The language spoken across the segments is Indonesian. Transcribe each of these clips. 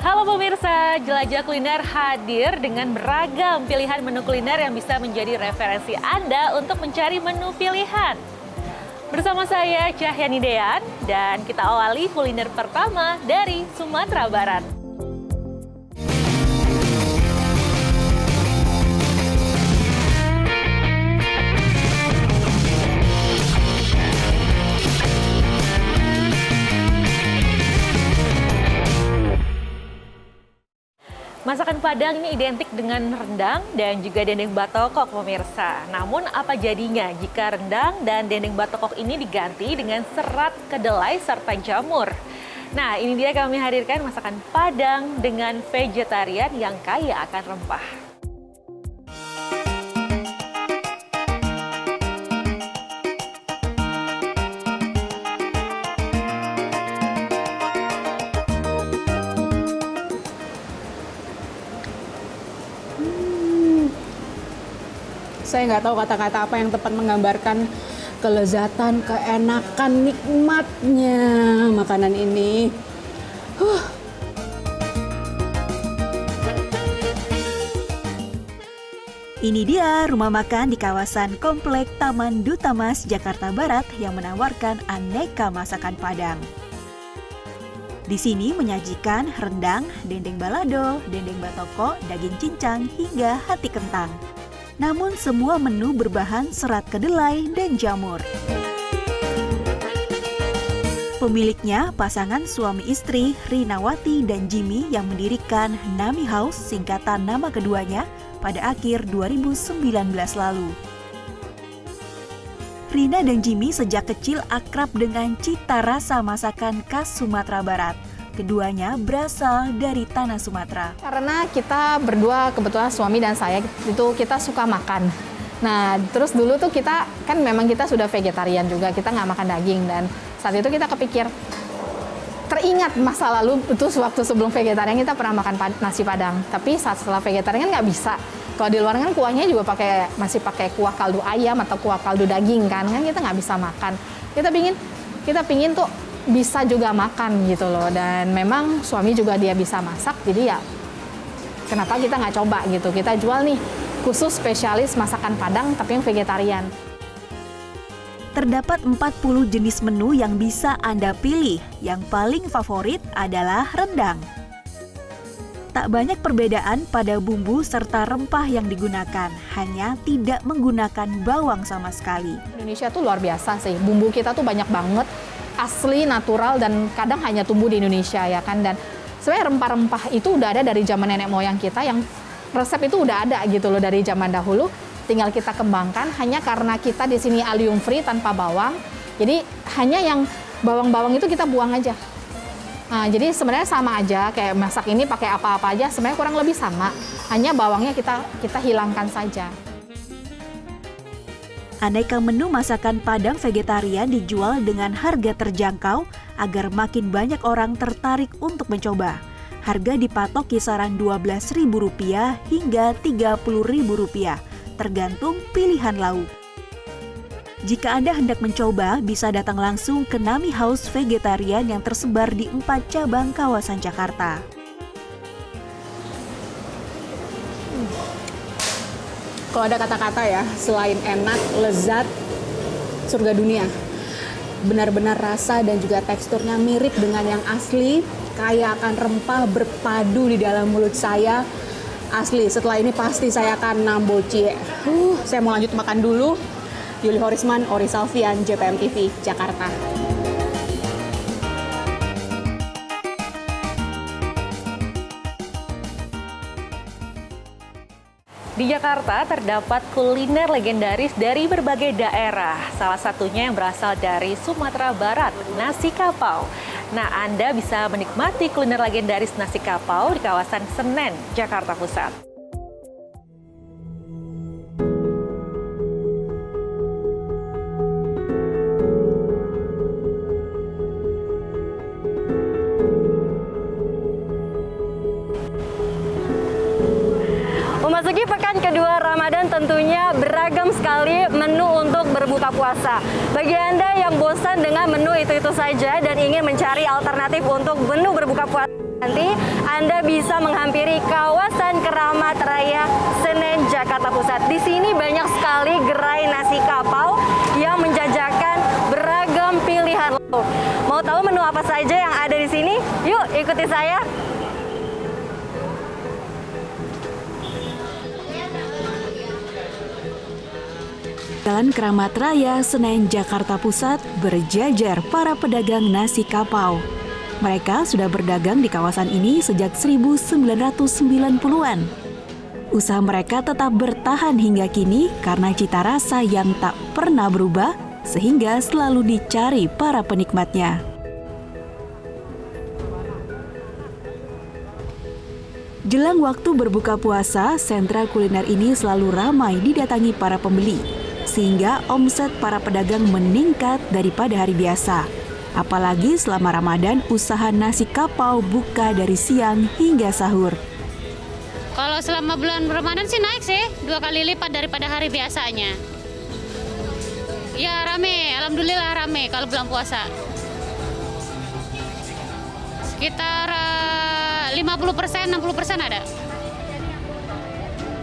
Halo pemirsa, Jelajah Kuliner hadir dengan beragam pilihan menu kuliner yang bisa menjadi referensi Anda untuk mencari menu pilihan. Bersama saya Cahyani Dean dan kita awali kuliner pertama dari Sumatera Barat. Masakan Padang ini identik dengan rendang dan juga dendeng batokok, pemirsa. Namun apa jadinya jika rendang dan dendeng batokok ini diganti dengan serat kedelai serta jamur? Nah, ini dia kami hadirkan masakan Padang dengan vegetarian yang kaya akan rempah. Saya nggak tahu kata-kata apa yang tepat menggambarkan kelezatan, keenakan, nikmatnya makanan ini. Ini dia rumah makan di kawasan Komplek Taman Duta Mas, Jakarta Barat yang menawarkan aneka masakan Padang. Di sini menyajikan rendang, dendeng balado, dendeng batoko, daging cincang, hingga hati kentang. Namun semua menu berbahan serat kedelai dan jamur. Pemiliknya pasangan suami istri Rinawati dan Jimmy yang mendirikan Nami House, singkatan nama keduanya, pada akhir 2019 lalu. Rina dan Jimmy sejak kecil akrab dengan cita rasa masakan khas Sumatera Barat. Keduanya berasal dari tanah Sumatera. Karena kita berdua, kebetulan suami dan saya itu kita suka makan. Nah, terus dulu tuh kita kan memang kita sudah vegetarian juga, kita nggak makan daging. Dan saat itu kita kepikir, teringat masa lalu itu waktu sebelum vegetarian kita pernah makan nasi Padang. Tapi saat setelah vegetarian kan nggak bisa. Kalau di luar kan kuahnya juga masih pakai kuah kaldu ayam atau kuah kaldu daging kan kita nggak bisa makan. Kita pingin tuh bisa juga makan gitu loh, dan memang suami juga dia bisa masak, jadi ya kenapa kita nggak coba gitu, kita jual nih khusus spesialis masakan Padang tapi yang vegetarian. Terdapat 40 jenis menu yang bisa Anda pilih, yang paling favorit adalah rendang. Tak banyak perbedaan pada bumbu serta rempah yang digunakan, hanya tidak menggunakan bawang sama sekali. Indonesia tuh luar biasa sih, bumbu kita tuh banyak banget, asli, natural, dan kadang hanya tumbuh di Indonesia ya kan. Dan sebenarnya rempah-rempah itu udah ada dari zaman nenek moyang kita, yang resep itu udah ada gitu loh dari zaman dahulu, tinggal kita kembangkan. Hanya karena kita di sini allium free tanpa bawang, jadi hanya yang bawang-bawang itu kita buang aja. Nah, jadi sebenarnya sama aja kayak masak ini pakai apa-apa aja, sebenarnya kurang lebih sama, hanya bawangnya kita hilangkan saja. Aneka menu masakan Padang vegetarian dijual dengan harga terjangkau agar makin banyak orang tertarik untuk mencoba. Harga dipatok kisaran Rp12.000 hingga Rp30.000, tergantung pilihan lauk. Jika Anda hendak mencoba, bisa datang langsung ke Nami House Vegetarian yang tersebar di 4 cabang kawasan Jakarta. Kalau ada kata-kata ya, selain enak, lezat, surga dunia. Benar-benar rasa dan juga teksturnya mirip dengan yang asli, kaya akan rempah berpadu di dalam mulut saya. Asli, setelah ini pasti saya akan namboci. Saya mau lanjut makan dulu. Yuli Horisman, Ori Salvian, JPM TV, Jakarta. Di Jakarta terdapat kuliner legendaris dari berbagai daerah. Salah satunya yang berasal dari Sumatera Barat, nasi kapau. Nah, Anda bisa menikmati kuliner legendaris nasi kapau di kawasan Senen, Jakarta Pusat. Memasuki pekan kedua Ramadan Ramadan tentunya beragam sekali menu untuk berbuka puasa. Bagi Anda yang bosan dengan menu itu-itu saja dan ingin mencari alternatif untuk menu berbuka puasa, nanti Anda bisa menghampiri kawasan Keramat Raya Senen, Jakarta Pusat. Di sini banyak sekali gerai nasi kapau yang menjajakan beragam pilihan lauk. Mau tahu menu apa saja yang ada di sini? Yuk ikuti saya. Jalan Keramat Raya Senen, Jakarta Pusat berjajar para pedagang nasi kapau. Mereka sudah berdagang di kawasan ini sejak 1990-an. Usaha mereka tetap bertahan hingga kini karena cita rasa yang tak pernah berubah, sehingga selalu dicari para penikmatnya. Jelang waktu berbuka puasa, sentra kuliner ini selalu ramai didatangi para pembeli, sehingga omset para pedagang meningkat daripada hari biasa. Apalagi selama Ramadan, usaha nasi kapau buka dari siang hingga sahur. Kalau selama bulan Ramadan sih naik sih, 2 kali lipat daripada hari biasanya. Ya rame, alhamdulillah rame kalau bulan puasa. Sekitar 50%, 60% ada.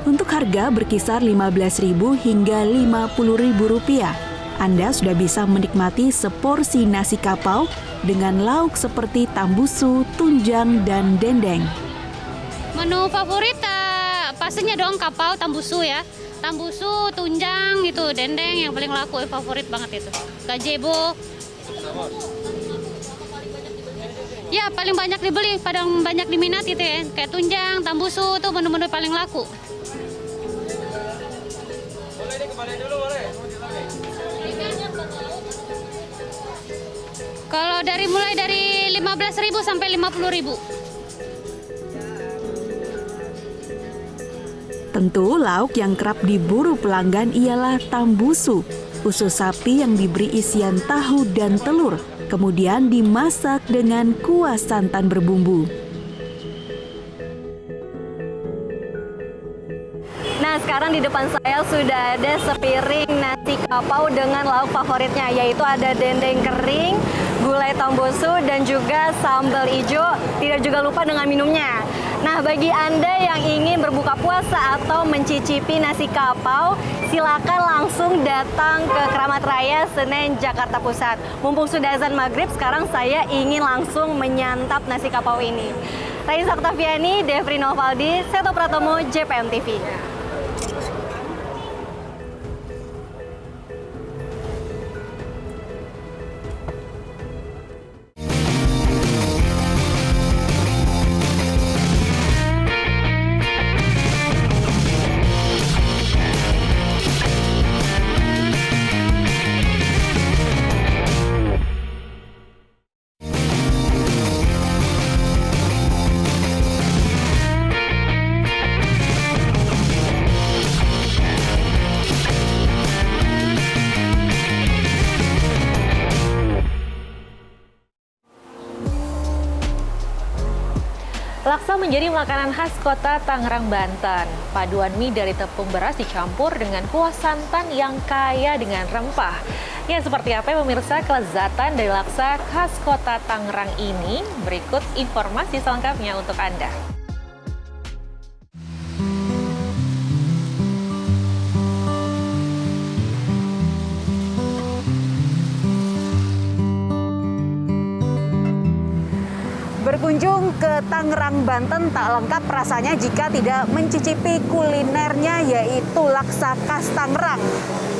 Untuk harga berkisar Rp15.000 hingga Rp50.000. Anda sudah bisa menikmati seporsi nasi kapau dengan lauk seperti tambusu, tunjang, dan dendeng. Menu favorit pastinya dong kapau, tambusu ya. Tambusu, tunjang gitu, dendeng yang paling laku, favorit banget itu. Gazebo. Ya paling banyak dibeli, paling banyak diminati itu ya. Kayak tunjang, tambusu tuh menu-menu paling laku. Kalau mulai dari 15.000 sampai 50.000. Tentu lauk yang kerap diburu pelanggan ialah tambusu, usus sapi yang diberi isian tahu dan telur, kemudian dimasak dengan kuah santan berbumbu. Nah, sekarang di depan saya sudah ada sepiring nasi kapau dengan lauk favoritnya, yaitu ada dendeng kering, gulai tambosu, dan juga sambal hijau. Tidak juga lupa dengan minumnya. Nah, bagi Anda yang ingin berbuka puasa atau mencicipi nasi kapau, silakan langsung datang ke Keramat Raya Senen, Jakarta Pusat. Mumpung sudah azan maghrib, sekarang saya ingin langsung menyantap nasi kapau ini. Raisa Oktaviani, Devri Novaldi, Seto Pratomo, JPM TV. Laksa menjadi makanan khas kota Tangerang, Banten. Paduan mie dari tepung beras dicampur dengan kuah santan yang kaya dengan rempah. Ya, seperti apa ya pemirsa kelezatan dari laksa khas kota Tangerang ini? Berikut informasi selengkapnya untuk Anda. Berkunjung ke Tangerang, Banten tak lengkap rasanya jika tidak mencicipi kulinernya, yaitu laksa khas Tangerang.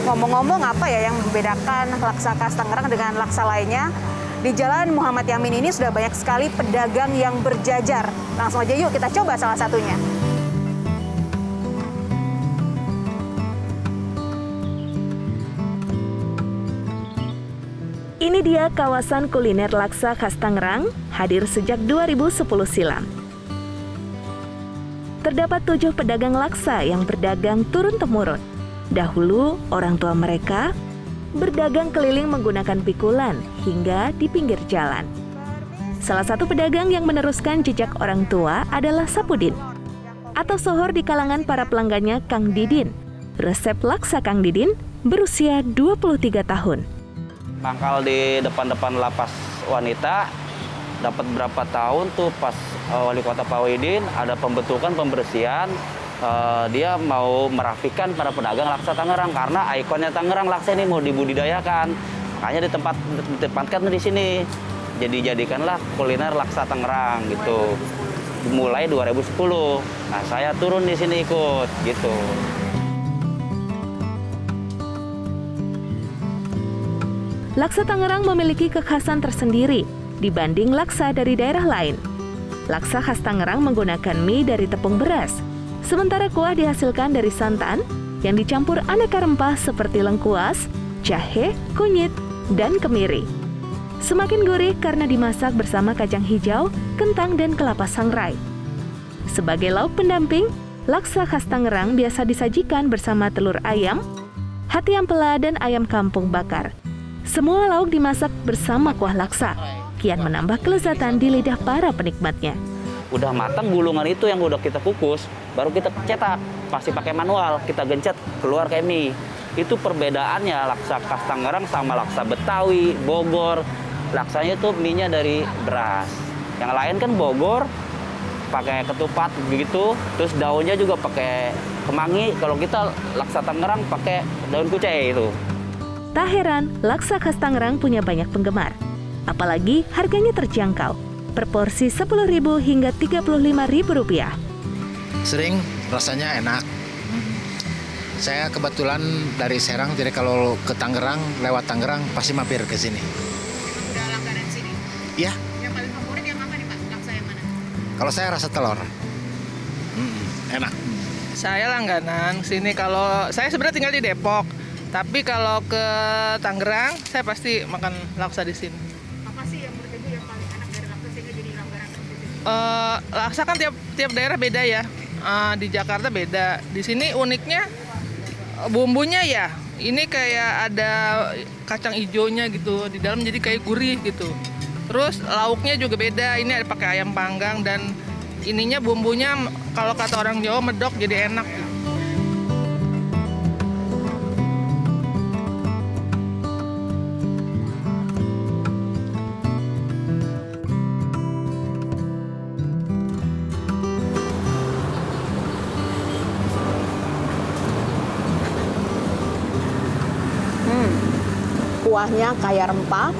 Ngomong-ngomong, apa ya yang membedakan laksa khas Tangerang dengan laksa lainnya? Di Jalan Muhammad Yamin ini sudah banyak sekali pedagang yang berjajar. Langsung aja yuk kita coba salah satunya. Ini dia kawasan kuliner laksa khas Tangerang, hadir sejak 2010 silam. Terdapat 7 pedagang laksa yang berdagang turun-temurun. Dahulu, orang tua mereka berdagang keliling menggunakan pikulan hingga di pinggir jalan. Salah satu pedagang yang meneruskan jejak orang tua adalah Sapudin, atau sohor di kalangan para pelanggannya Kang Didin. Resep laksa Kang Didin berusia 23 tahun. Mangkal di depan-depan lapas wanita, dapat berapa tahun tuh pas Wali Kota Pak Wahidin ada pembentukan pembersihan, dia mau merapikan para pedagang laksa Tangerang karena ikonnya Tangerang laksa ini mau dibudidayakan, makanya ditempatkan di sini. Jadi jadikanlah kuliner laksa Tangerang gitu. Mulai 2010. Nah, saya turun di sini ikut gitu. Laksa Tangerang memiliki kekhasan tersendiri dibanding laksa dari daerah lain. Laksa khas Tangerang menggunakan mie dari tepung beras, sementara kuah dihasilkan dari santan yang dicampur aneka rempah seperti lengkuas, jahe, kunyit, dan kemiri. Semakin gurih karena dimasak bersama kacang hijau, kentang, dan kelapa sangrai. Sebagai lauk pendamping, laksa khas Tangerang biasa disajikan bersama telur ayam, hati ampela, dan ayam kampung bakar. Semua lauk dimasak bersama kuah laksa, kian menambah kelezatan di lidah para penikmatnya. Udah matang gulungan itu yang udah kita kukus, baru kita cetak. Pasti pakai manual, kita gencet, keluar kayak mie. Itu perbedaannya laksa khas Tangerang sama laksa Betawi, Bogor. Laksanya itu mie-nya dari beras. Yang lain kan Bogor, pakai ketupat begitu, terus daunnya juga pakai kemangi. Kalau kita laksa Tangerang pakai daun kucai itu. Tak heran, laksa khas Tangerang punya banyak penggemar. Apalagi harganya terjangkau, per porsi Rp10.000 hingga Rp35.000. Sering, rasanya enak. Saya kebetulan dari Serang, jadi kalau ke Tangerang, lewat Tangerang, pasti mampir ke sini. Udah langganan sini? Iya, Yang paling favorit yang apa nih Pak? Laksa yang mana? kalau saya rasa telur. Enak. Saya langganan sini. Kalau saya sebenarnya tinggal di Depok, tapi kalau ke Tangerang saya pasti makan laksa di sini. Apa sih yang menurut Ibu yang paling enak dari laksa sehingga jadi langganan seperti itu? Laksa kan tiap daerah beda ya. Di Jakarta beda. Di sini uniknya bumbunya ya. Ini kayak ada kacang hijaunya gitu di dalam, jadi kayak gurih gitu. Terus lauknya juga beda. Ini ada pakai ayam panggang dan ininya bumbunya kalau kata orang Jawa medok, jadi enak. Kuahnya kaya rempah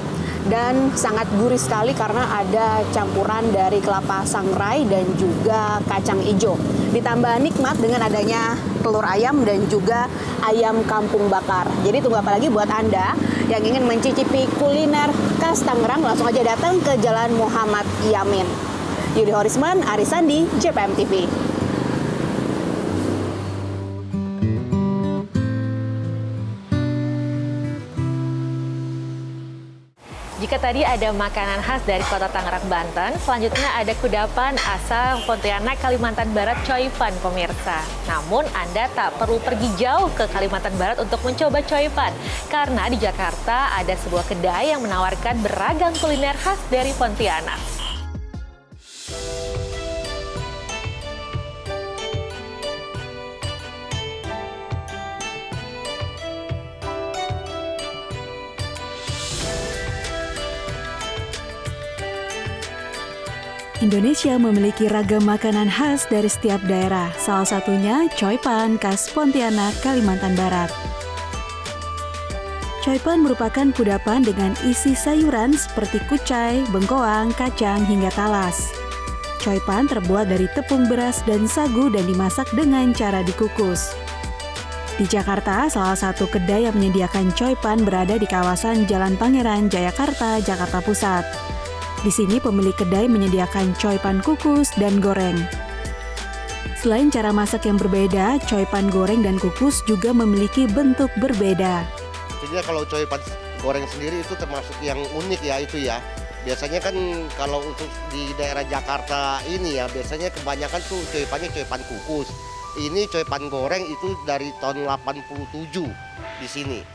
dan sangat gurih sekali karena ada campuran dari kelapa sangrai dan juga kacang hijau. Ditambah nikmat dengan adanya telur ayam dan juga ayam kampung bakar. Jadi tunggu apa lagi buat Anda yang ingin mencicipi kuliner khas Tangerang, langsung aja datang ke Jalan Muhammad Yamin. Yudi Horisman, Aris Sandi, JPM TV. Jika tadi ada makanan khas dari kota Tangerang, Banten, selanjutnya ada kudapan asal Pontianak, Kalimantan Barat, coipan pemirsa. Namun Anda tak perlu pergi jauh ke Kalimantan Barat untuk mencoba coipan, karena di Jakarta ada sebuah kedai yang menawarkan beragam kuliner khas dari Pontianak. Indonesia memiliki ragam makanan khas dari setiap daerah, salah satunya coipan khas Pontianak, Kalimantan Barat. Coipan merupakan kudapan dengan isi sayuran seperti kucai, bengkoang, kacang, hingga talas. Coipan terbuat dari tepung beras dan sagu dan dimasak dengan cara dikukus. Di Jakarta, salah satu kedai yang menyediakan coipan berada di kawasan Jalan Pangeran, Jayakarta, Jakarta Pusat. Di sini pemilik kedai menyediakan coipan kukus dan goreng. Selain cara masak yang berbeda, coipan goreng dan kukus juga memiliki bentuk berbeda. Jadi kalau coipan goreng sendiri itu termasuk yang unik ya itu ya. Biasanya kan kalau untuk di daerah Jakarta ini ya, biasanya kebanyakan tuh coipannya coipan kukus. Ini coipan goreng itu dari tahun 87 di sini.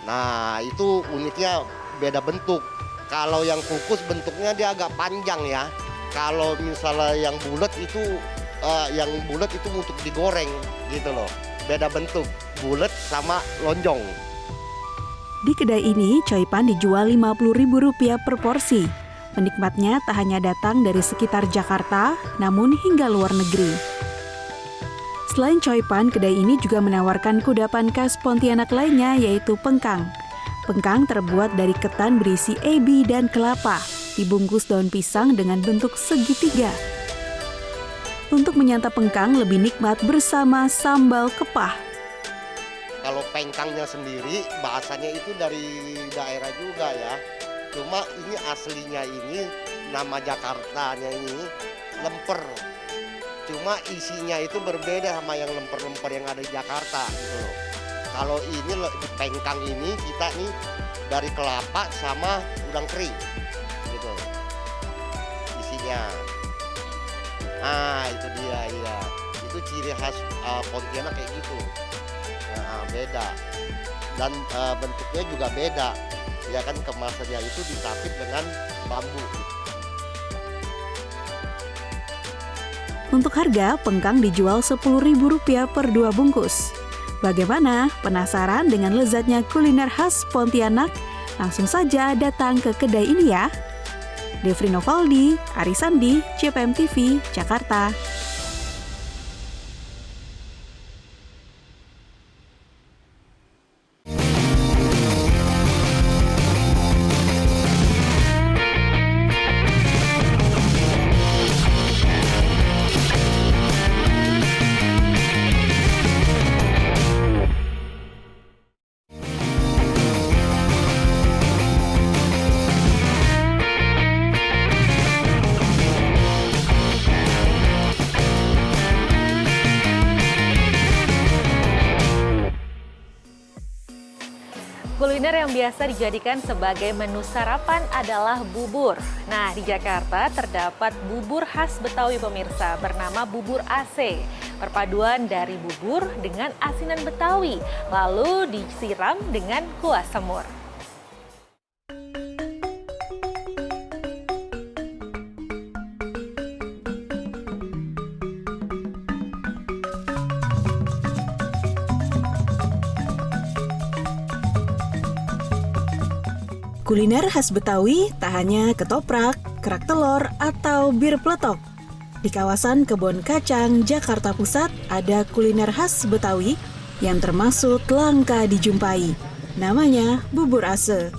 Nah, itu uniknya beda bentuk. Kalau yang kukus bentuknya dia agak panjang ya. Kalau misalnya yang bulat itu untuk digoreng gitu loh. beda bentuk, bulat sama lonjong. Di kedai ini, coipan dijual Rp50.000 per porsi. Penikmatnya tak hanya datang dari sekitar Jakarta, namun hingga luar negeri. Selain coipan, kedai ini juga menawarkan kudapan khas Pontianak lainnya, yaitu pengkang. Pengkang terbuat dari ketan berisi ebi dan kelapa, dibungkus daun pisang dengan bentuk segitiga. Untuk menyantap pengkang lebih nikmat bersama sambal kepah. Kalau pengkangnya sendiri, bahasanya itu dari daerah juga ya. Cuma ini aslinya ini, nama Jakartanya ini lemper. Cuma isinya itu berbeda sama yang lemper-lemper yang ada di Jakarta gitu loh. Kalau ini di pengkang ini kita nih dari kelapa sama udang kering gitu isinya. Ah itu dia ya. Itu ciri khas Pontianak kayak gitu. Nah, beda. Dan bentuknya juga beda. Ya kan kemasannya itu ditapit dengan bambu. Untuk harga, pengkang dijual Rp10.000 per 2 bungkus. Bagaimana? Penasaran dengan lezatnya kuliner khas Pontianak? Langsung saja datang ke kedai ini ya. Devri Novaldi, Arisandi, CPM TV, Jakarta. Kuliner yang biasa dijadikan sebagai menu sarapan adalah bubur. Nah, di Jakarta terdapat bubur khas Betawi pemirsa bernama bubur AC. Perpaduan dari bubur dengan asinan Betawi, lalu disiram dengan kuah semur. Kuliner khas Betawi tak hanya ketoprak, kerak telur, atau bir peletok. Di kawasan Kebon Kacang, Jakarta Pusat, ada kuliner khas Betawi yang termasuk langka dijumpai. Namanya bubur ase.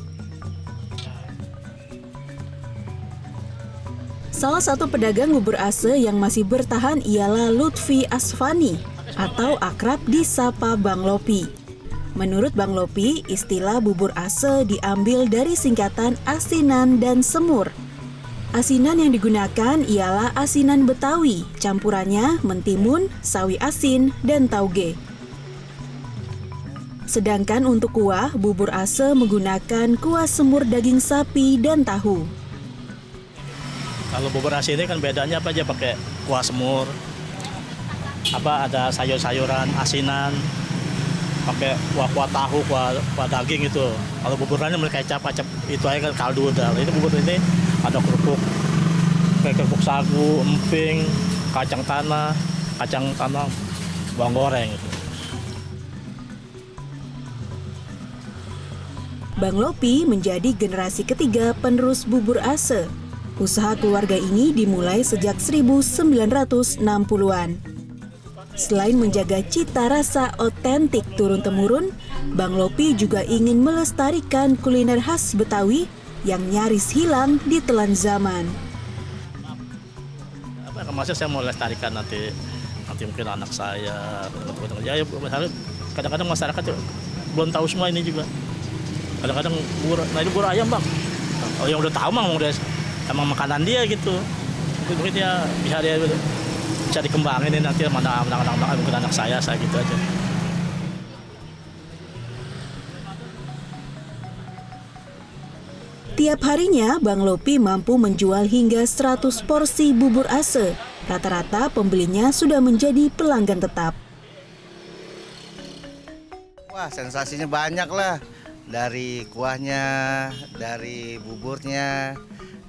Salah satu pedagang bubur ase yang masih bertahan ialah Lutfi Asfani atau akrab disapa Bang Lopi. Menurut Bang Lopi, istilah bubur ase diambil dari singkatan asinan dan semur. Asinan yang digunakan ialah asinan Betawi, campurannya mentimun, sawi asin, dan tauge. Sedangkan untuk kuah, bubur ase menggunakan kuah semur daging sapi dan tahu. Kalau bubur ase ini kan bedanya apa aja, pakai kuah semur, ada sayur-sayuran, asinan, pakai kuah tahu, kuah daging itu. Kalau buburannya mulai kecap itu aja kan kaldu udah. Ini bubur ini ada kerupuk, kayak kerupuk sagu, emping, kacang tanah, bawang goreng gitu. Bang Lopi menjadi generasi ketiga penerus bubur ase. Usaha keluarga ini dimulai sejak 1960-an. Selain menjaga cita rasa otentik turun-temurun, Bang Lopi juga ingin melestarikan kuliner khas Betawi yang nyaris hilang di telan zaman. Maksudnya saya mau melestarikan nanti mungkin anak saya, ya kadang-kadang masyarakat belum tahu semua ini juga. Kadang-kadang bubur ayam Bang. Oh yang udah tahu udah emang makanan dia gitu. Mungkin dia bisa dikembangin ini nanti mana mungkin anak saya gitu aja. Tiap harinya Bang Lopi mampu menjual hingga 100 porsi bubur ase. Rata-rata pembelinya sudah menjadi pelanggan tetap. Wah, sensasinya banyak lah. Dari kuahnya, dari buburnya,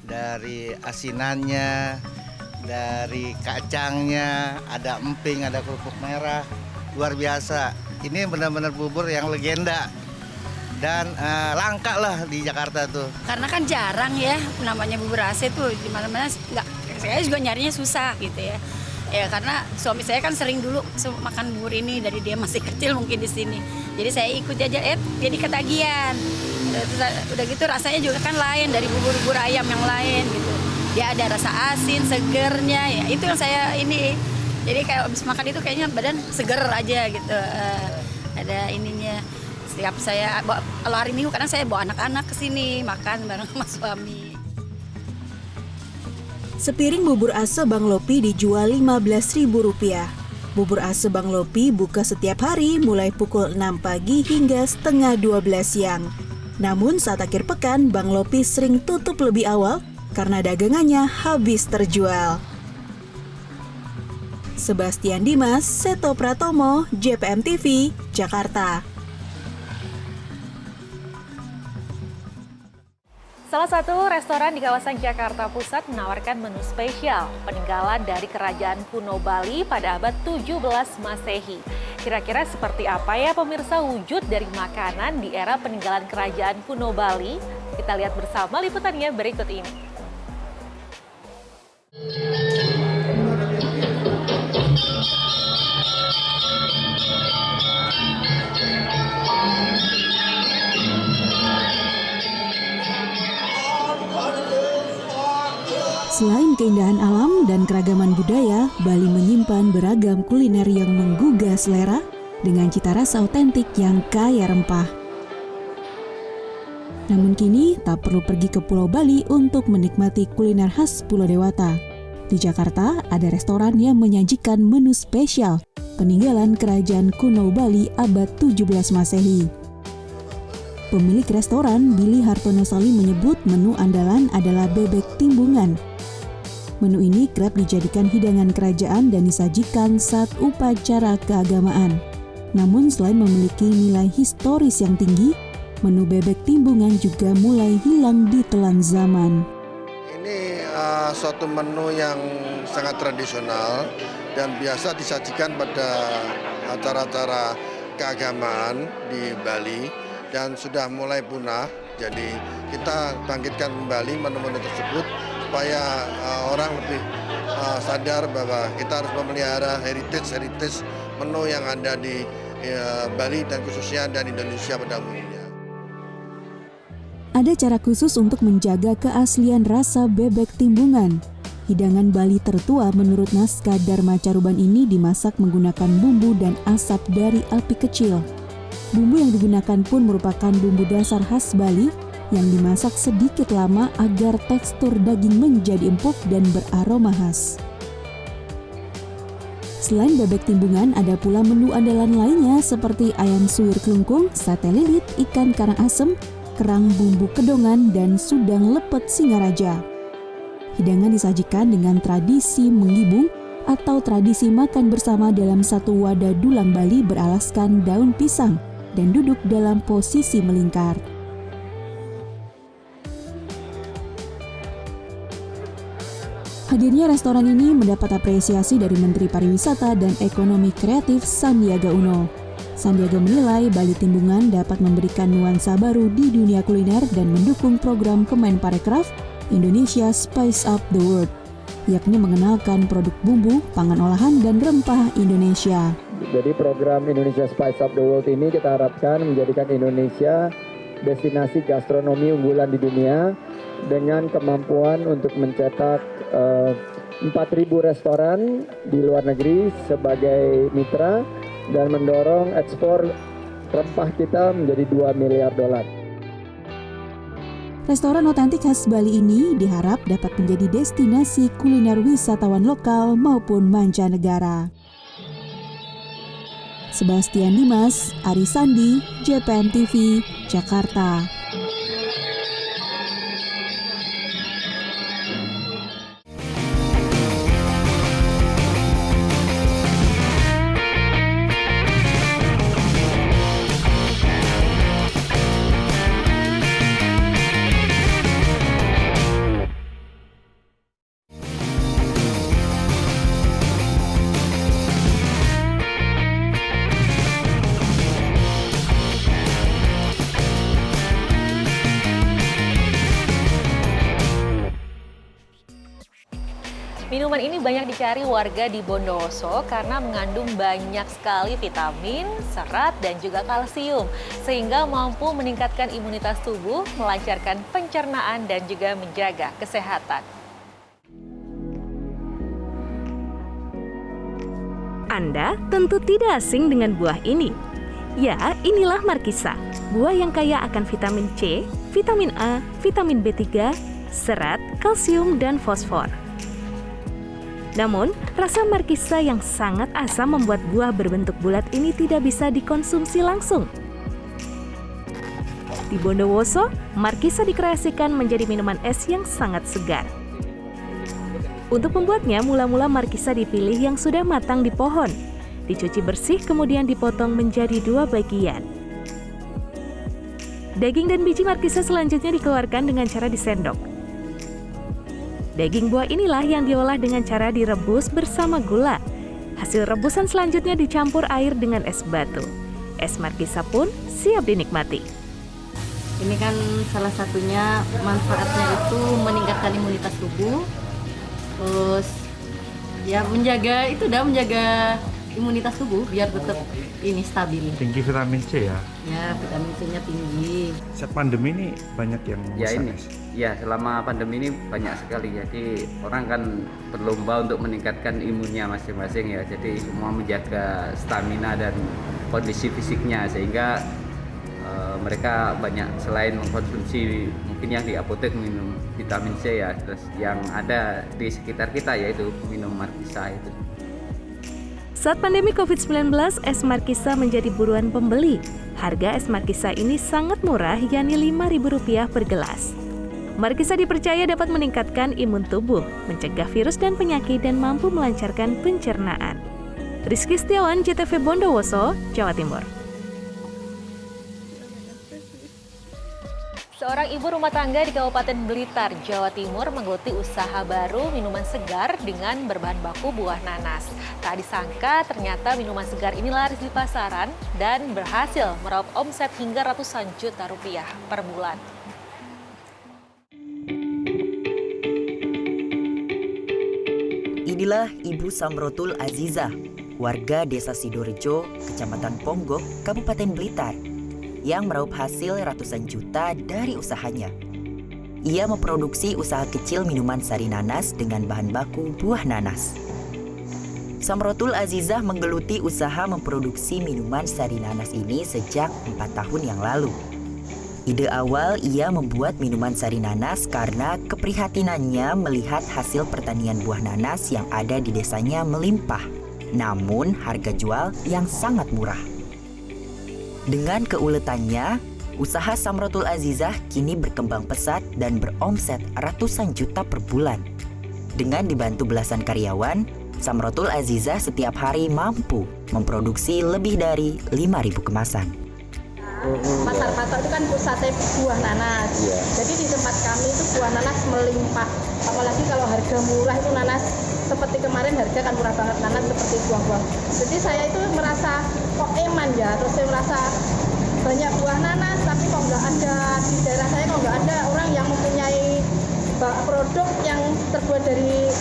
dari asinannya, dari kacangnya, ada emping, ada kerupuk merah. luar biasa. Ini benar-benar bubur yang legenda dan langka lah di Jakarta tuh. Karena kan jarang ya namanya bubur AC tuh di mana-mana, nggak, saya juga nyarinya susah gitu ya. Ya karena suami saya kan sering dulu makan bubur ini dari dia masih kecil mungkin di sini. Jadi saya ikut aja, jadi ketagihan. Udah gitu rasanya juga kan lain dari bubur-bubur ayam yang lain gitu. Dia ada rasa asin, segernya, ya itu yang saya ini. Jadi kayak habis makan itu kayaknya badan seger aja gitu. Ada ininya. Setiap saya kalau hari Minggu kadang saya bawa anak-anak ke sini makan bareng sama suami. Sepiring bubur ase Bang Lopi dijual Rp15.000. Bubur ase Bang Lopi buka setiap hari mulai pukul 6 pagi hingga setengah 12 siang. Namun saat akhir pekan, Bang Lopi sering tutup lebih awal karena dagangannya habis terjual. Sebastian Dimas, Seto Pratomo, JPM TV, Jakarta. Salah satu restoran di kawasan Jakarta Pusat menawarkan menu spesial peninggalan dari kerajaan kuno Bali pada abad 17 Masehi. Kira-kira seperti apa ya pemirsa wujud dari makanan di era peninggalan kerajaan kuno Bali? Kita lihat bersama liputannya berikut ini. Selain keindahan alam dan keragaman budaya, Bali menyimpan beragam kuliner yang menggugah selera dengan cita rasa otentik yang kaya rempah. Namun kini tak perlu pergi ke Pulau Bali untuk menikmati kuliner khas Pulau Dewata. Di Jakarta ada restoran yang menyajikan menu spesial peninggalan kerajaan kuno Bali abad 17 Masehi. Pemilik restoran, Billy Hartono Sali, menyebut menu andalan adalah bebek timbungan. Menu ini kerap dijadikan hidangan kerajaan dan disajikan saat upacara keagamaan. Namun selain memiliki nilai historis yang tinggi, menu bebek timbungan juga mulai hilang di telan zaman. Ini suatu menu yang sangat tradisional dan biasa disajikan pada acara-acara keagamaan di Bali dan sudah mulai punah. Jadi kita bangkitkan kembali menu-menu tersebut supaya orang lebih sadar bahwa kita harus memelihara heritage menu yang ada di Bali dan khususnya dan Indonesia pada umumnya. Ada cara khusus untuk menjaga keaslian rasa bebek timbungan. Hidangan Bali tertua menurut naskah Dharma Caruban ini dimasak menggunakan bumbu dan asap dari api kecil. Bumbu yang digunakan pun merupakan bumbu dasar khas Bali yang dimasak sedikit lama agar tekstur daging menjadi empuk dan beraroma khas. Selain bebek timbungan, ada pula menu andalan lainnya seperti ayam suwir kelungkung, sate lilit, ikan karang asem, kerang bumbu kedongan, dan sudang lepet Singaraja. Hidangan disajikan dengan tradisi menggibung atau tradisi makan bersama dalam satu wadah dulang Bali beralaskan daun pisang dan duduk dalam posisi melingkar. Hadirnya restoran ini mendapat apresiasi dari Menteri Pariwisata dan Ekonomi Kreatif Sandiaga Uno. Sandiaga menilai Bali Timbungan dapat memberikan nuansa baru di dunia kuliner dan mendukung program Kemenparekraf Indonesia Spice Up the World, yakni mengenalkan produk bumbu, pangan olahan, dan rempah Indonesia. Jadi program Indonesia Spice Up the World ini kita harapkan menjadikan Indonesia destinasi gastronomi unggulan di dunia dengan kemampuan untuk mencetak 4.000 restoran di luar negeri sebagai mitra dan mendorong ekspor rempah kita menjadi $2 miliar. Restoran otentik khas Bali ini diharap dapat menjadi destinasi kuliner wisatawan lokal maupun mancanegara. Sebastian Dimas, Ari Sandi, JPM TV, Jakarta. Minuman ini banyak dicari warga di Bondowoso karena mengandung banyak sekali vitamin, serat, dan juga kalsium, sehingga mampu meningkatkan imunitas tubuh, melancarkan pencernaan, dan juga menjaga kesehatan. Anda tentu tidak asing dengan buah ini. Ya, inilah markisa, buah yang kaya akan vitamin C, vitamin A, vitamin B3, serat, kalsium, dan fosfor. Namun, rasa markisa yang sangat asam membuat buah berbentuk bulat ini tidak bisa dikonsumsi langsung. Di Bondowoso, markisa dikreasikan menjadi minuman es yang sangat segar. Untuk membuatnya, mula-mula markisa dipilih yang sudah matang di pohon. Dicuci bersih, kemudian dipotong menjadi 2 bagian. Daging dan biji markisa selanjutnya dikeluarkan dengan cara disendok. Daging buah inilah yang diolah dengan cara direbus bersama gula. Hasil rebusan selanjutnya dicampur air dengan es batu. Es markisa pun siap dinikmati. Ini kan salah satunya manfaatnya itu meningkatkan imunitas tubuh. Terus ya menjaga imunitas tubuh biar tetap ini stabil. Tinggi vitamin C ya? Ya, vitamin C-nya tinggi. Saat pandemi ini banyak yang selama pandemi ini banyak sekali. Jadi orang kan berlomba untuk meningkatkan imunnya masing-masing ya. Jadi semua menjaga stamina dan kondisi fisiknya sehingga mereka banyak selain mengkonsumsi mungkin yang di apotek minum vitamin C ya, terus yang ada di sekitar kita yaitu minum markisa itu. Saat pandemi COVID-19, es markisa menjadi buruan pembeli. Harga es markisa ini sangat murah, yakni Rp5.000 per gelas. Markisa dipercaya dapat meningkatkan imun tubuh, mencegah virus dan penyakit, dan mampu melancarkan pencernaan. Rizky Setiawan, JTV Bondowoso, Jawa Timur. Seorang ibu rumah tangga di Kabupaten Blitar, Jawa Timur menggeluti usaha baru minuman segar dengan berbahan baku buah nanas. Tak disangka ternyata minuman segar ini laris di pasaran dan berhasil meraup omset hingga ratusan juta rupiah per bulan. Inilah Ibu Samrotul Azizah, warga Desa Sidorejo, Kecamatan Ponggok, Kabupaten Blitar, yang meraup hasil ratusan juta dari usahanya. Ia memproduksi usaha kecil minuman sari nanas dengan bahan baku buah nanas. Samrotul Azizah menggeluti usaha memproduksi minuman sari nanas ini sejak 4 tahun yang lalu. Ide awal ia membuat minuman sari nanas karena keprihatinannya melihat hasil pertanian buah nanas yang ada di desanya melimpah, namun harga jual yang sangat murah. Dengan keuletannya, usaha Samrotul Azizah kini berkembang pesat dan beromset ratusan juta per bulan. Dengan dibantu belasan karyawan, Samrotul Azizah setiap hari mampu memproduksi lebih dari 5.000 kemasan. Pasar Patok itu kan pusatnya buah nanas. Jadi di tempat kami itu buah nanas melimpah. Apalagi kalau harga murah itu nanas, seperti kemarin harga kan murah banget nanas seperti buah-buah. Jadi saya itu merasa kok eman ya, terus saya merasa banyak buah nanas tapi kok nggak ada di daerah saya, kok nggak ada orang yang mempunyai produk yang terbuat dari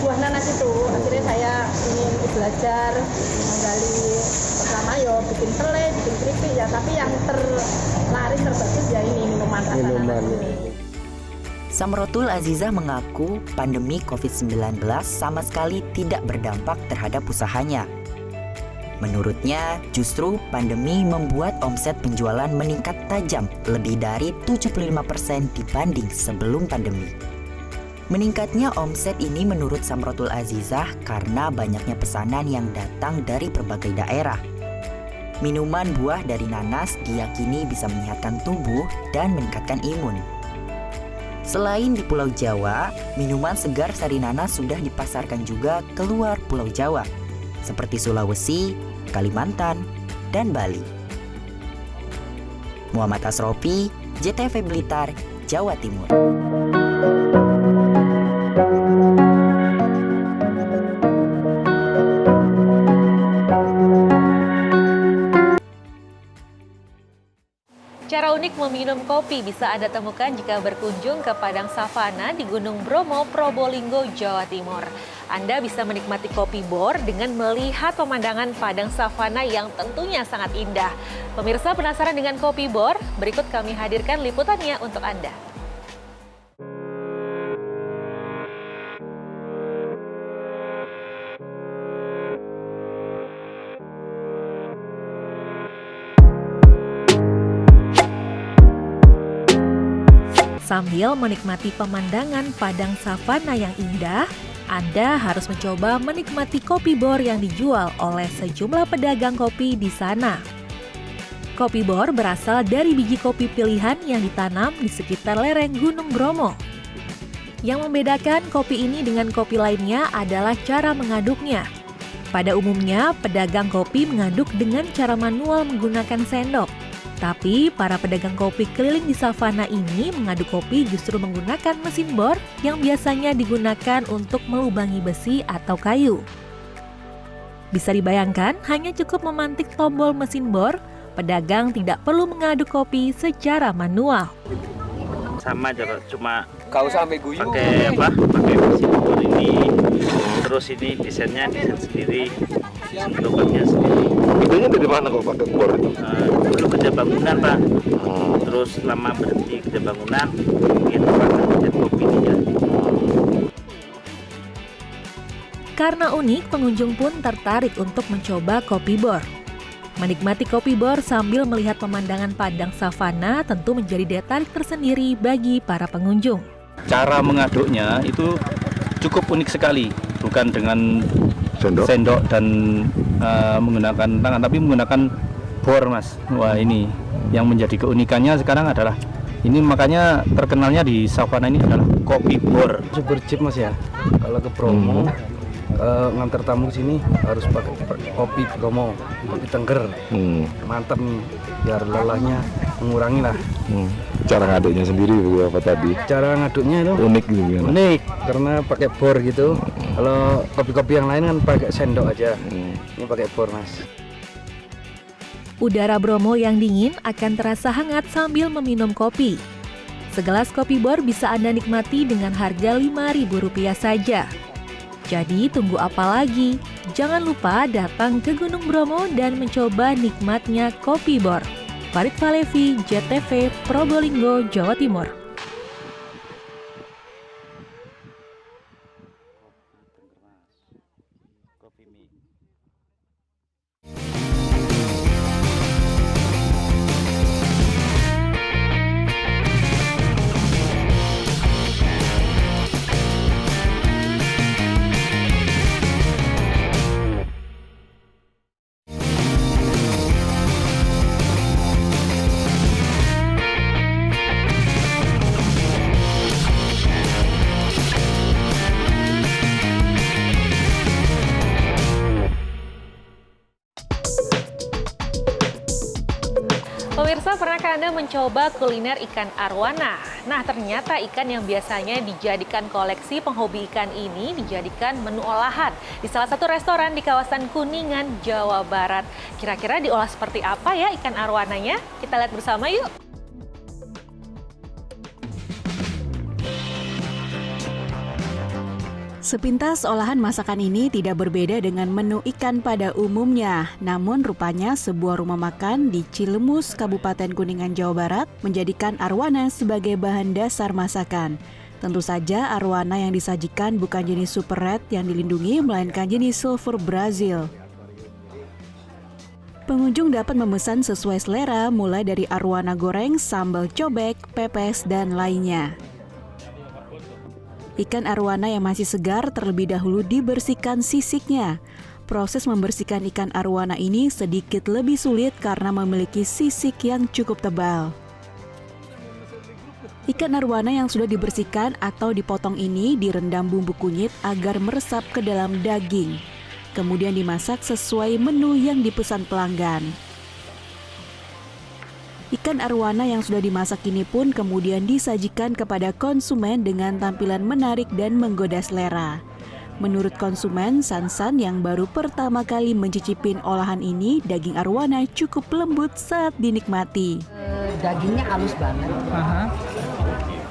buah nanas itu. Akhirnya saya ingin belajar menggali pertama yo bikin tele, bikin keripik ya, tapi yang terlaris terbagus ya ini minuman rasa nanas ini. Samrotul Azizah mengaku pandemi COVID-19 sama sekali tidak berdampak terhadap usahanya. Menurutnya, justru pandemi membuat omset penjualan meningkat tajam lebih dari 75% dibanding sebelum pandemi. Meningkatnya omset ini menurut Samrotul Azizah karena banyaknya pesanan yang datang dari berbagai daerah. Minuman buah dari nanas diyakini bisa menyehatkan tubuh dan meningkatkan imun. Selain di Pulau Jawa, minuman segar sari nanas sudah dipasarkan juga keluar Pulau Jawa, seperti Sulawesi, Kalimantan, dan Bali. Muhammad Asrofi, JTV Blitar, Jawa Timur. cara unik meminum kopi bisa Anda temukan jika berkunjung ke Padang Savana di Gunung Bromo, Probolinggo, Jawa Timur. Anda bisa menikmati kopi bor dengan melihat pemandangan Padang Savana yang tentunya sangat indah. Pemirsa penasaran dengan kopi bor? Berikut kami hadirkan liputannya untuk Anda. Sambil menikmati pemandangan Padang Savana yang indah, Anda harus mencoba menikmati kopi bor yang dijual oleh sejumlah pedagang kopi di sana. Kopi bor berasal dari biji kopi pilihan yang ditanam di sekitar lereng Gunung Bromo. Yang membedakan kopi ini dengan kopi lainnya adalah cara mengaduknya. Pada umumnya, pedagang kopi mengaduk dengan cara manual menggunakan sendok. Tapi para pedagang kopi keliling di savana ini mengaduk kopi justru menggunakan mesin bor yang biasanya digunakan untuk melubangi besi atau kayu. Bisa dibayangkan, hanya cukup memantik tombol mesin bor, pedagang tidak perlu mengaduk kopi secara manual. Sama aja, cuma kau sampai guyung pakai mesin bor ini, terus ini desain sendiri, bentuknya sendiri. Idenya dari mana kok pakai bor itu? Dulu kerja bangunan Pak, terus lama berhenti kerja bangunan, gitu Pak, dan kopi ini jadi. Karena unik, pengunjung pun tertarik untuk mencoba kopi bor. Menikmati kopi bor sambil melihat pemandangan Padang Savana tentu menjadi daya tarik tersendiri bagi para pengunjung. Cara mengaduknya itu cukup unik sekali, bukan dengan sendok dan menggunakan tangan, tapi menggunakan bor, Mas. Wah, ini yang menjadi keunikannya sekarang adalah ini, makanya terkenalnya di savana ini adalah kopi bor. Super cheap Mas ya. Kalau ke Bromo ngantar tamu sini harus pakai kopi Bromo, kopi Tengger. Mantap nih, biar lelahnya mengurangi lah. Cara ngaduknya sendiri apa tadi? Cara ngaduknya itu unik gitu kan? Unik, karena pakai bor gitu. Kalau kopi-kopi yang lain kan pakai sendok aja. Ini pakai bor, Mas. Udara Bromo yang dingin akan terasa hangat sambil meminum kopi. Segelas kopi bor bisa Anda nikmati dengan harga Rp5.000 saja. Jadi tunggu apa lagi? Jangan lupa datang ke Gunung Bromo dan mencoba nikmatnya kopi bor. Farid Falevi, JTV, Probolinggo, Jawa Timur. Pemirsa, pernahkah Anda mencoba kuliner ikan arwana? Nah, ternyata ikan yang biasanya dijadikan koleksi penghobi ikan ini dijadikan menu olahan di salah satu restoran di kawasan Kuningan, Jawa Barat. Kira-kira diolah seperti apa ya ikan arwananya? Kita lihat bersama yuk. Sepintas olahan masakan ini tidak berbeda dengan menu ikan pada umumnya. Namun rupanya sebuah rumah makan di Cilemus, Kabupaten Kuningan, Jawa Barat menjadikan arwana sebagai bahan dasar masakan. Tentu saja arwana yang disajikan bukan jenis super red yang dilindungi, melainkan jenis silver Brazil. Pengunjung dapat memesan sesuai selera mulai dari arwana goreng, sambal cobek, pepes, dan lainnya. Ikan arwana yang masih segar terlebih dahulu dibersihkan sisiknya. Proses membersihkan ikan arwana ini sedikit lebih sulit karena memiliki sisik yang cukup tebal. Ikan arwana yang sudah dibersihkan atau dipotong ini direndam bumbu kunyit agar meresap ke dalam daging. Kemudian dimasak sesuai menu yang dipesan pelanggan. Ikan arwana yang sudah dimasak ini pun kemudian disajikan kepada konsumen dengan tampilan menarik dan menggoda selera. Menurut konsumen, Sansan yang baru pertama kali mencicipin olahan ini, daging arwana cukup lembut saat dinikmati. Dagingnya halus banget.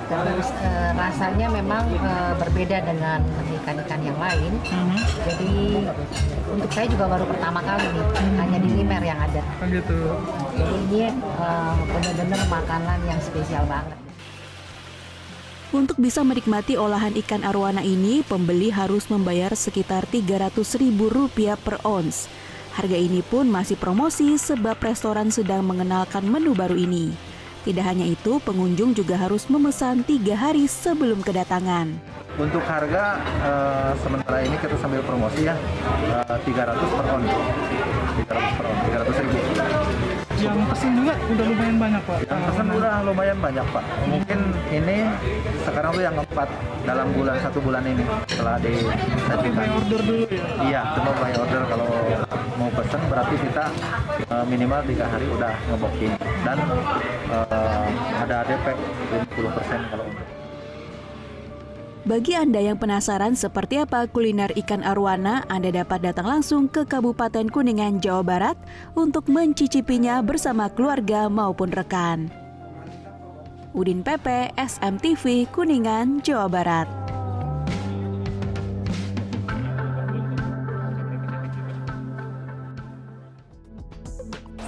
Terus rasanya memang berbeda dengan ikan-ikan yang lain. Jadi untuk saya juga baru pertama kali nih, hanya di Limer yang ada. Gitu. Jadi ini benar-benar makanan yang spesial banget. Untuk bisa menikmati olahan ikan arowana ini, pembeli harus membayar sekitar Rp300.000 per ons. Harga ini pun masih promosi sebab restoran sedang mengenalkan menu baru ini. Tidak hanya itu, pengunjung juga harus memesan 3 hari sebelum kedatangan. Untuk harga sementara ini kita sambil promosi ya, 300 per on. 300.000. Yang pesen juga udah lumayan banyak, Pak. Yang pesen udah lumayan banyak, Pak. Mungkin ini sekarang tuh yang keempat dalam satu bulan ini setelah Tapi by order dulu ya? Iya, cuma by order. Kalau mau pesen berarti kita minimal 3 hari udah nge-booking. Dan ada DP 50% kalau untuk. Bagi Anda yang penasaran seperti apa kuliner ikan arowana, Anda dapat datang langsung ke Kabupaten Kuningan, Jawa Barat untuk mencicipinya bersama keluarga maupun rekan. Udin Pepe, SMTV, Kuningan, Jawa Barat.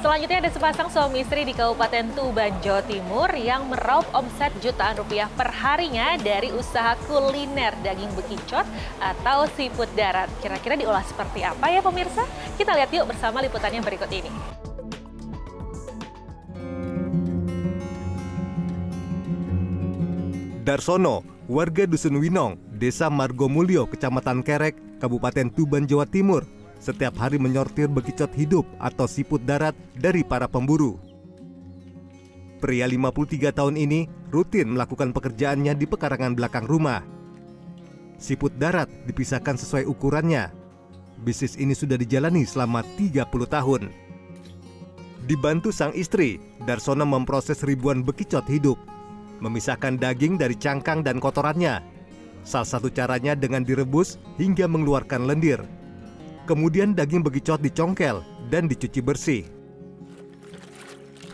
Selanjutnya ada sepasang suami istri di Kabupaten Tuban, Jawa Timur yang meraup omset jutaan rupiah per harinya dari usaha kuliner daging bekicot atau siput darat. Kira-kira diolah seperti apa ya pemirsa? Kita lihat yuk bersama liputannya berikut ini. Darsono, warga Dusun Winong, Desa Margomulyo, Kecamatan Kerek, Kabupaten Tuban, Jawa Timur, setiap hari menyortir bekicot hidup atau siput darat dari para pemburu. Pria 53 tahun ini rutin melakukan pekerjaannya di pekarangan belakang rumah. Siput darat dipisahkan sesuai ukurannya. Bisnis ini sudah dijalani selama 30 tahun. Dibantu sang istri, Darsono memproses ribuan bekicot hidup, memisahkan daging dari cangkang dan kotorannya. Salah satu caranya dengan direbus hingga mengeluarkan lendir. Kemudian daging bekicot dicongkel dan dicuci bersih.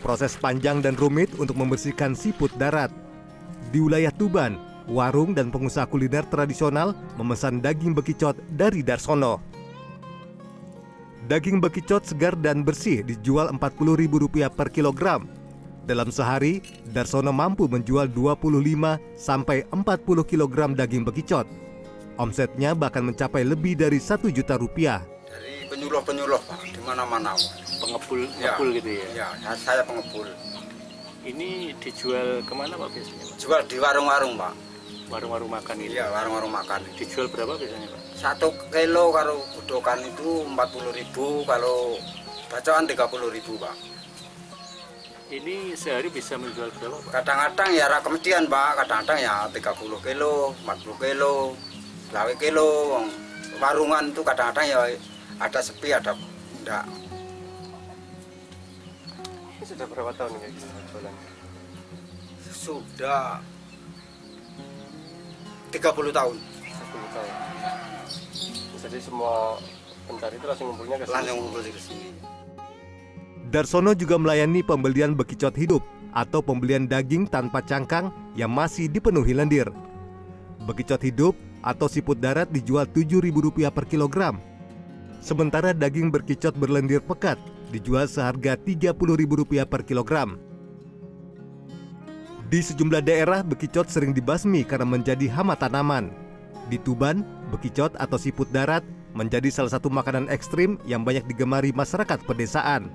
Proses panjang dan rumit untuk membersihkan siput darat. Di wilayah Tuban, warung dan pengusaha kuliner tradisional memesan daging bekicot dari Darsono. Daging bekicot segar dan bersih dijual Rp40.000 per kilogram. Dalam sehari, Darsono mampu menjual 25 sampai 40 kilogram daging bekicot. Omsetnya bahkan mencapai lebih dari Rp1 juta. Dari penyuluh-penyuluh, Pak, di mana-mana. Pengepul gitu ya? Ya, saya pengepul. Ini dijual kemana Pak biasanya, Pak? Jual di warung-warung, Pak. Warung-warung makan itu? Iya, warung-warung makan. Dijual berapa biasanya, Pak? 1 kilo kalau gudokan itu Rp40.000, kalau bacokan Rp30.000, Pak. Ini sehari bisa menjual berapa, Pak? Kadang-kadang ya kemudian, Pak. Kadang-kadang ya 30 kilo, 40 kilo. 20 kilo, warungan itu kadang-kadang ya ada sepi, ada enggak. Ini sudah berapa tahun kayak gini jualan? Sudah 30 tahun. 10 tahun. Jadi semua pencari itu langsung ngumpulnya ke sini? Langsung ngumpul ke sini. Darsono juga melayani pembelian bekicot hidup atau pembelian daging tanpa cangkang yang masih dipenuhi lendir. Bekicot hidup atau siput darat dijual Rp7.000 per kilogram. Sementara daging berkicot berlendir pekat dijual seharga Rp30.000 per kilogram. Di sejumlah daerah, bekicot sering dibasmi karena menjadi hama tanaman. Di Tuban, bekicot atau siput darat menjadi salah satu makanan ekstrim yang banyak digemari masyarakat pedesaan.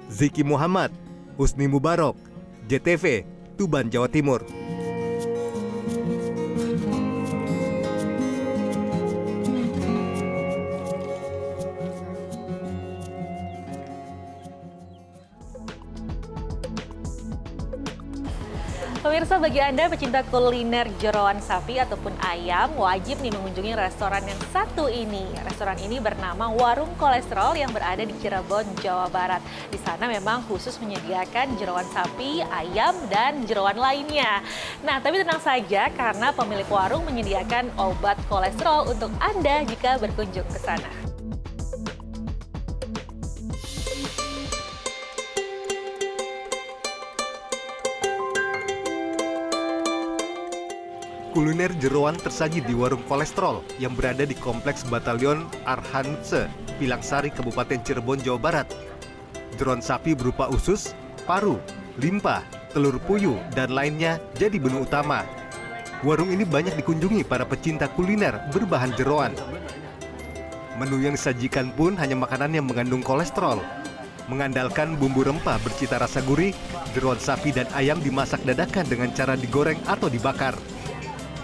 Ziki Muhammad, Husni Mubarok, JTV, Tuban, Jawa Timur. Pemirsa, bagi Anda pecinta kuliner jeroan sapi ataupun ayam, wajib nih mengunjungi restoran yang satu ini. Restoran ini bernama Warung Kolesterol yang berada di Cirebon, Jawa Barat. Di sana memang khusus menyediakan jeroan sapi, ayam, dan jeroan lainnya. Nah, tapi tenang saja karena pemilik warung menyediakan obat kolesterol untuk Anda jika berkunjung ke sana. Kuliner jeroan tersaji di warung kolesterol yang berada di Kompleks Batalion Arhanutse, Pilangsari, Kabupaten Cirebon, Jawa Barat. Jeroan sapi berupa usus, paru, limpa, telur puyuh, dan lainnya jadi menu utama. Warung ini banyak dikunjungi para pecinta kuliner berbahan jeroan. Menu yang disajikan pun hanya makanan yang mengandung kolesterol. Mengandalkan bumbu rempah bercita rasa gurih, jeroan sapi dan ayam dimasak dadakan dengan cara digoreng atau dibakar.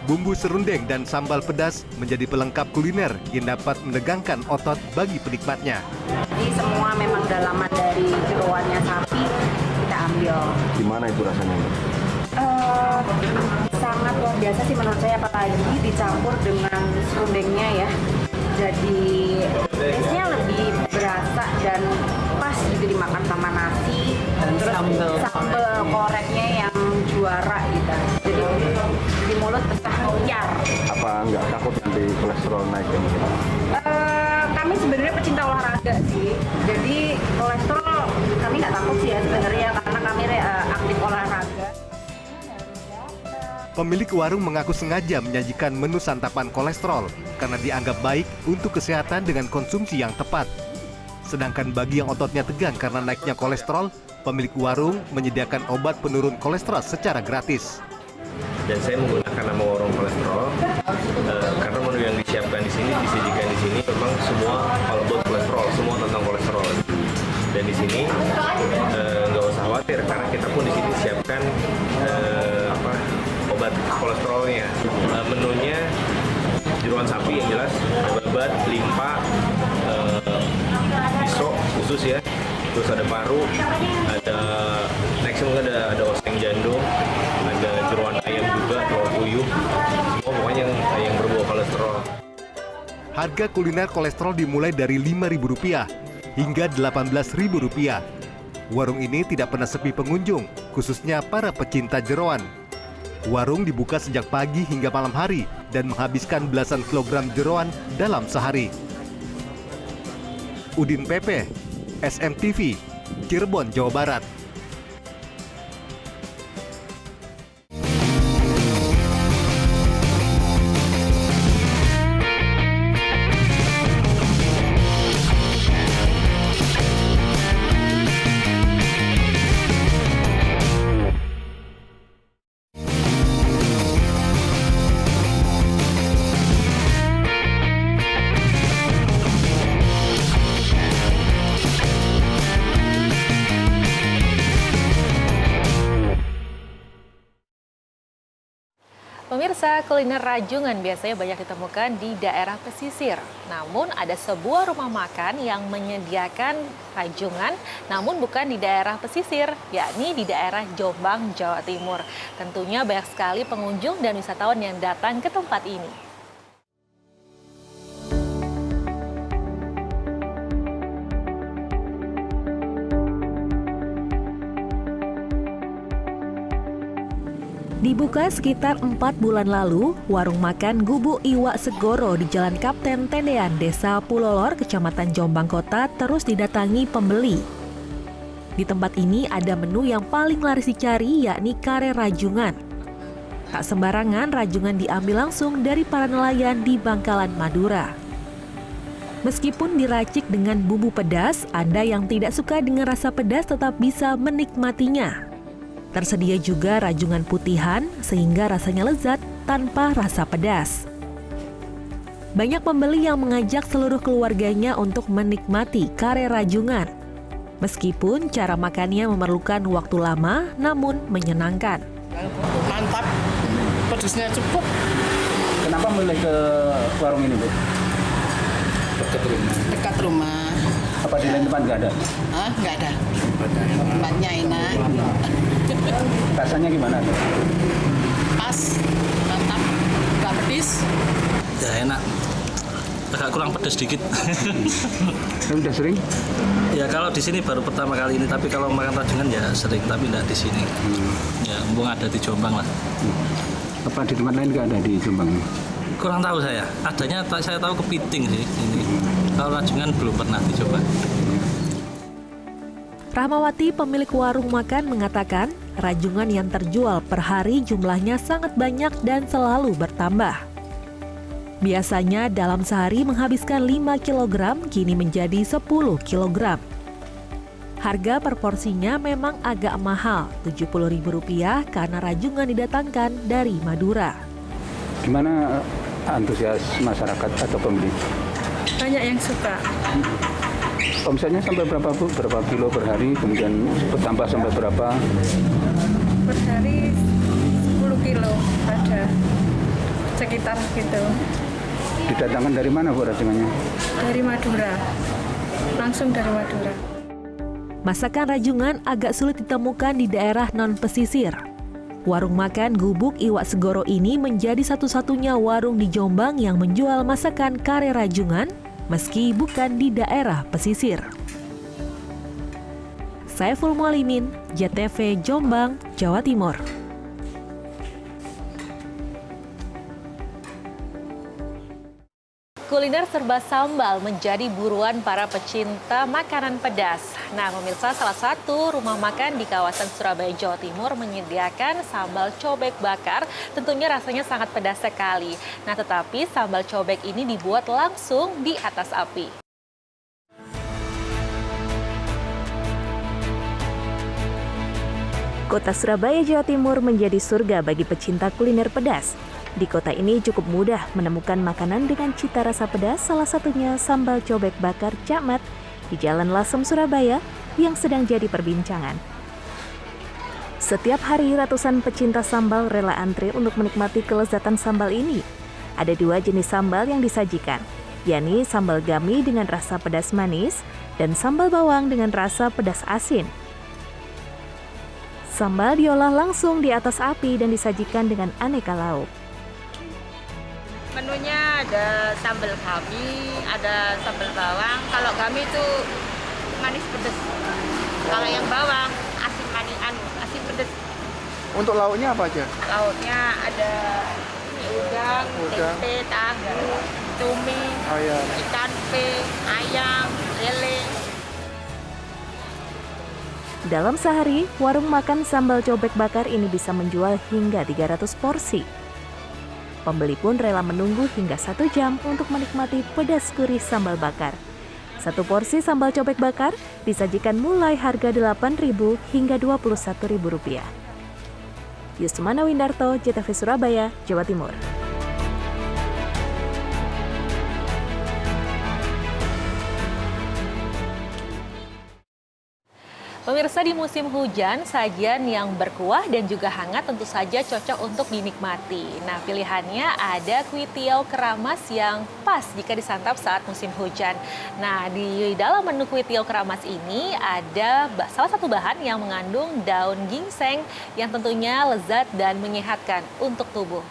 Bumbu serundeng dan sambal pedas menjadi pelengkap kuliner yang dapat menegangkan otot bagi penikmatnya. Jadi semua memang dalaman dari jeroannya sapi kita ambil. Gimana itu rasanya? Sangat luar biasa sih menurut saya, apalagi dicampur dengan serundengnya ya. Jadi taste-nya lebih berasa dan pas gitu dimakan sama nasi. Terus sambal koreknya yang juara gitu. Jadi di mulut pecah liar. Apa nggak takut nanti kolesterol naik? Kami sebenarnya pecinta olahraga sih. Jadi kolesterol kami nggak takut sih ya sebenarnya, karena kami aktif olahraga. Pemilik warung mengaku sengaja menyajikan menu santapan kolesterol karena dianggap baik untuk kesehatan dengan konsumsi yang tepat. Sedangkan bagi yang ototnya tegang karena naiknya kolesterol, pemilik warung menyediakan obat penurun kolesterol secara gratis. Dan saya menggunakan nama warung kolesterol karena menu yang disiapkan di sini, disajikan di sini memang semua all about kolesterol, semua tentang kolesterol. Dan di sini nggak usah khawatir karena kita pun di sini siapkan obat kolesterolnya. Menunya jeroan sapi yang jelas, babat, limpa, pisau, usus ya, terus ada paru, ada next ada oseng jando, ada jeroan ayam juga, telur puyuh, semua pokoknya yang berbau kolesterol. Harga kuliner kolesterol dimulai dari Rp5.000 hingga Rp18.000. Warung ini tidak pernah sepi pengunjung, khususnya para pecinta jeroan. Warung dibuka sejak pagi hingga malam hari dan menghabiskan belasan kilogram jeroan dalam sehari. Udin Pepe, SMTV, Cirebon, Jawa Barat. Pemirsa, kuliner rajungan biasanya banyak ditemukan di daerah pesisir. Namun ada sebuah rumah makan yang menyediakan rajungan, namun bukan di daerah pesisir, yakni di daerah Jombang, Jawa Timur. Tentunya banyak sekali pengunjung dan wisatawan yang datang ke tempat ini. Dibuka sekitar 4 bulan lalu, warung makan Gubuk Iwak Segoro di Jalan Kapten Tendean, Desa Pulolor, Kecamatan Jombang Kota terus didatangi pembeli. Di tempat ini ada menu yang paling laris dicari, yakni kare rajungan. Tak sembarangan rajungan diambil langsung dari para nelayan di Bangkalan, Madura. Meskipun diracik dengan bumbu pedas, Anda yang tidak suka dengan rasa pedas tetap bisa menikmatinya. Tersedia juga rajungan putihan sehingga rasanya lezat tanpa rasa pedas. Banyak pembeli yang mengajak seluruh keluarganya untuk menikmati kare rajungan. Meskipun cara makannya memerlukan waktu lama, namun menyenangkan. Mantap, pedasnya cukup. Kenapa milih ke warung ini, Bu? Dekat rumah. Apa di lain tempat nggak ada? Nggak ada. Tempatnya enak. Rasanya gimana? Pas, mantap, nggak pedis. Ya enak, agak kurang pedas dikit. Udah sering? Ya kalau di sini baru pertama kali ini, tapi kalau makan rajungan ya sering, tapi nggak di sini. Ya mumpung ada di Jombang lah. Apa di tempat lain nggak ada di Jombang? Kurang tahu saya, adanya saya tahu kepiting sih ini. Kalau rajungan belum pernah dicoba. Rahmawati, pemilik warung makan, mengatakan Rajungan yang terjual per hari jumlahnya sangat banyak dan selalu bertambah. Biasanya dalam sehari menghabiskan 5 kg, kini menjadi 10 kg. Harga per porsinya memang agak mahal, Rp70.000 karena rajungan didatangkan dari Madura. Gimana antusias masyarakat atau pembeli? Banyak yang suka. Omsetnya sampai berapa Bu? Berapa kilo per hari? Kemudian bertambah sampai berapa? Per hari 10 kilo ada, sekitar gitu. Didatangkan dari mana Bu rajungannya? Dari Madura, langsung dari Madura. Masakan rajungan agak sulit ditemukan di daerah non-pesisir. Warung makan Gubuk Iwak Segoro ini menjadi satu-satunya warung di Jombang yang menjual masakan kare rajungan meski bukan di daerah pesisir. Saiful Mualimin, JTV Jombang, Jawa Timur. Kuliner serba sambal menjadi buruan para pecinta makanan pedas. Nah, pemirsa, salah satu rumah makan di kawasan Surabaya, Jawa Timur menyediakan sambal cobek bakar. Tentunya rasanya sangat pedas sekali. Nah, tetapi sambal cobek ini dibuat langsung di atas api. Kota Surabaya, Jawa Timur menjadi surga bagi pecinta kuliner pedas. Di kota ini cukup mudah menemukan makanan dengan cita rasa pedas, salah satunya sambal cobek bakar Cak Mat di Jalan Lasem, Surabaya yang sedang jadi perbincangan. Setiap hari ratusan pecinta sambal rela antre untuk menikmati kelezatan sambal ini. Ada 2 jenis sambal yang disajikan, yakni sambal gami dengan rasa pedas manis dan sambal bawang dengan rasa pedas asin. Sambal diolah langsung di atas api dan disajikan dengan aneka lauk. Menunya ada sambal gami, ada sambal bawang. Kalau gami itu manis pedas. Kalau yang bawang asin manis, asin pedas. Untuk lauknya apa aja? Lauknya ada udang, tempe, tahu, cumi, ikan pe, ayam, lele. Dalam sehari, warung makan sambal cobek bakar ini bisa menjual hingga 300 porsi. Pembeli pun rela menunggu hingga 1 jam untuk menikmati pedas gurih sambal bakar. 1 porsi sambal cobek bakar disajikan mulai harga Rp8.000 hingga Rp21.000. Yusmana Windarto, JTV Surabaya, Jawa Timur. Pemirsa, di musim hujan, sajian yang berkuah dan juga hangat tentu saja cocok untuk dinikmati. Nah, pilihannya ada kuitiau keramas yang pas jika disantap saat musim hujan. Nah, di dalam menu kuitiau keramas ini ada salah satu bahan yang mengandung daun ginseng yang tentunya lezat dan menyehatkan untuk tubuh.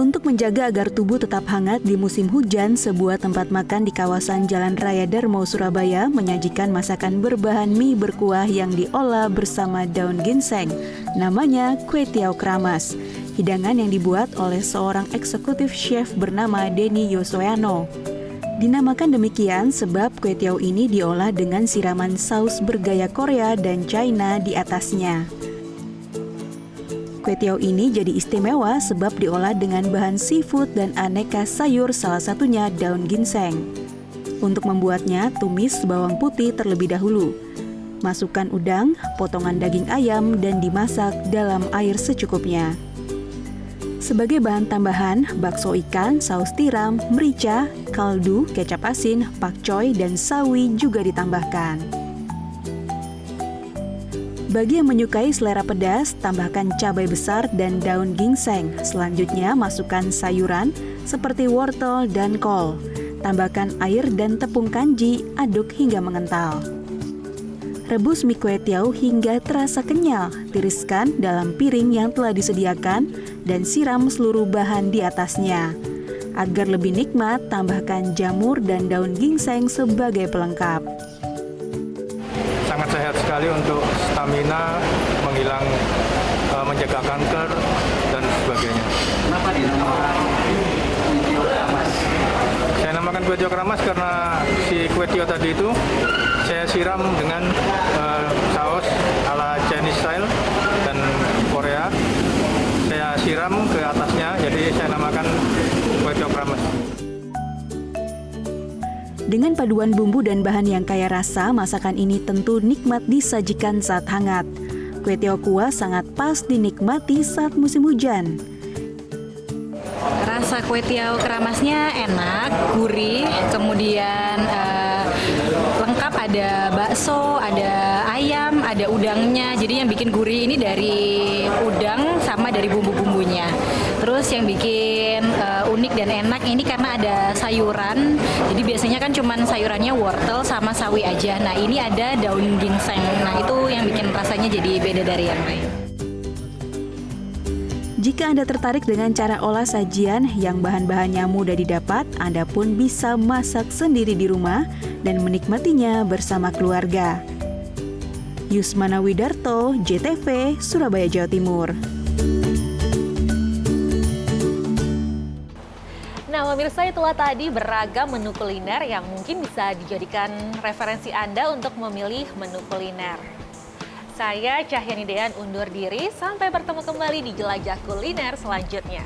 Untuk menjaga agar tubuh tetap hangat di musim hujan, sebuah tempat makan di kawasan Jalan Raya Darmo, Surabaya menyajikan masakan berbahan mie berkuah yang diolah bersama daun ginseng. Namanya kuitiau keramas. Hidangan yang dibuat oleh seorang eksekutif chef bernama Denny Yosoyano. Dinamakan demikian sebab kuitiau ini diolah dengan siraman saus bergaya Korea dan China di atasnya. Kuitiau ini jadi istimewa sebab diolah dengan bahan seafood dan aneka sayur, salah satunya daun ginseng. Untuk membuatnya, tumis bawang putih terlebih dahulu. Masukkan udang, potongan daging ayam, dan dimasak dalam air secukupnya. Sebagai bahan tambahan, bakso ikan, saus tiram, merica, kaldu, kecap asin, pakcoy, dan sawi juga ditambahkan. Bagi yang menyukai selera pedas, tambahkan cabai besar dan daun ginseng. Selanjutnya, masukkan sayuran seperti wortel dan kol. Tambahkan air dan tepung kanji, aduk hingga mengental. Rebus mie kuitiau hingga terasa kenyal. Tiriskan dalam piring yang telah disediakan dan siram seluruh bahan di atasnya. Agar lebih nikmat, tambahkan jamur dan daun ginseng sebagai pelengkap. Sangat sehat sekali untuk stamina, menjaga kanker, dan sebagainya. Kenapa dinamakan makan kue tiaw keramas karena si kue tiaw tadi itu saya siram dengan saus ala Chinese style dan Korea. Saya siram ke atasnya, jadi saya namakan kue tiaw keramas. Dengan paduan bumbu dan bahan yang kaya rasa, masakan ini tentu nikmat disajikan saat hangat. Kue tiaw kuah sangat pas dinikmati saat musim hujan. Rasa kue tiaw keramasnya enak, gurih, kemudian lengkap, ada bakso, ada ayam, ada udangnya. Jadi yang bikin gurih ini dari udang sama dari bumbu-bumbunya. Terus yang bikin unik dan enak ini karena ada sayuran. Jadi biasanya kan cuman sayurannya wortel sama sawi aja. Nah ini ada daun ginseng. Nah itu yang bikin rasanya jadi beda dari yang lain. Jika Anda tertarik dengan cara olah sajian yang bahan-bahannya mudah didapat, Anda pun bisa masak sendiri di rumah dan menikmatinya bersama keluarga. Yusmana Widarto, JTV, Surabaya, Jawa Timur. Nah, pemirsa, itulah tadi beragam menu kuliner yang mungkin bisa dijadikan referensi Anda untuk memilih menu kuliner. Saya Cahyani Dean undur diri, sampai bertemu kembali di Jelajah Kuliner selanjutnya.